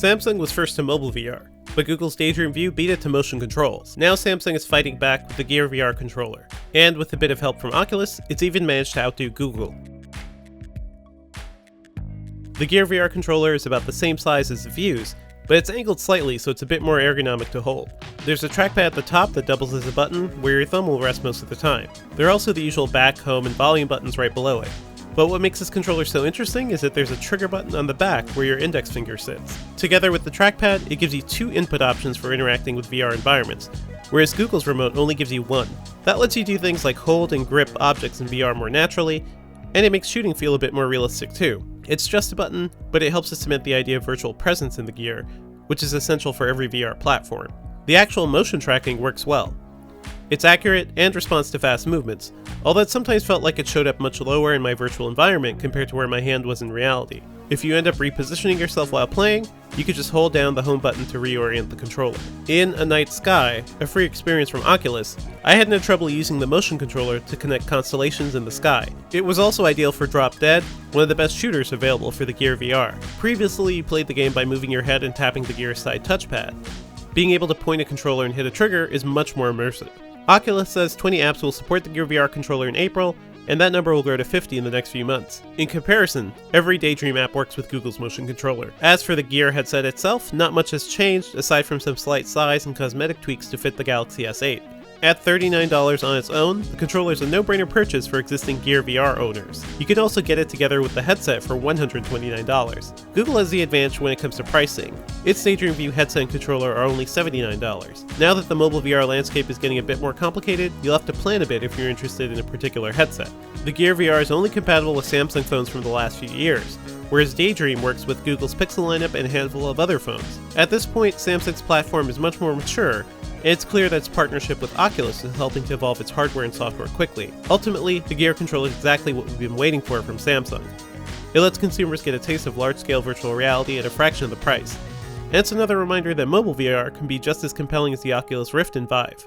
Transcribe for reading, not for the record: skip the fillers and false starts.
Samsung was first to mobile VR, but Google's Daydream View beat it to motion controls. Now Samsung is fighting back with the Gear VR controller, and with a bit of help from Oculus, it's even managed to outdo Google. The Gear VR controller is about the same size as the View's, but it's angled slightly so it's a bit more ergonomic to hold. There's a trackpad at the top that doubles as a button, where your thumb will rest most of the time. There are also the usual back, home, and volume buttons right below it. But what makes this controller so interesting is that there's a trigger button on the back where your index finger sits. Together with the trackpad, it gives you 2 input options for interacting with VR environments, whereas Google's remote only gives you 1. That lets you do things like hold and grip objects in VR more naturally, and it makes shooting feel a bit more realistic too. It's just a button, but it helps to cement the idea of virtual presence in the Gear, which is essential for every VR platform. The actual motion tracking works well. It's accurate and responds to fast movements, although it sometimes felt like it showed up much lower in my virtual environment compared to where my hand was in reality. If you end up repositioning yourself while playing, you could just hold down the home button to reorient the controller. In A Night Sky, a free experience from Oculus, I had no trouble using the motion controller to connect constellations in the sky. It was also ideal for Drop Dead, one of the best shooters available for the Gear VR. Previously, you played the game by moving your head and tapping the Gear's side touchpad. Being able to point a controller and hit a trigger is much more immersive. Oculus says 20 apps will support the Gear VR controller in April, and that number will grow to 50 in the next few months. In comparison, every Daydream app works with Google's motion controller. As for the Gear headset itself, not much has changed aside from some slight size and cosmetic tweaks to fit the Galaxy S8. At $39 on its own, the controller is a no-brainer purchase for existing Gear VR owners. You can also get it together with the headset for $129. Google has the advantage when it comes to pricing. Its Daydream View headset and controller are only $79. Now that the mobile VR landscape is getting a bit more complicated, you'll have to plan a bit if you're interested in a particular headset. The Gear VR is only compatible with Samsung phones from the last few years, whereas Daydream works with Google's Pixel lineup and a handful of other phones. At this point, Samsung's platform is much more mature, and it's clear that its partnership with Oculus is helping to evolve its hardware and software quickly. Ultimately, the Gear controller is exactly what we've been waiting for from Samsung. It lets consumers get a taste of large-scale virtual reality at a fraction of the price, and it's another reminder that mobile VR can be just as compelling as the Oculus Rift and Vive.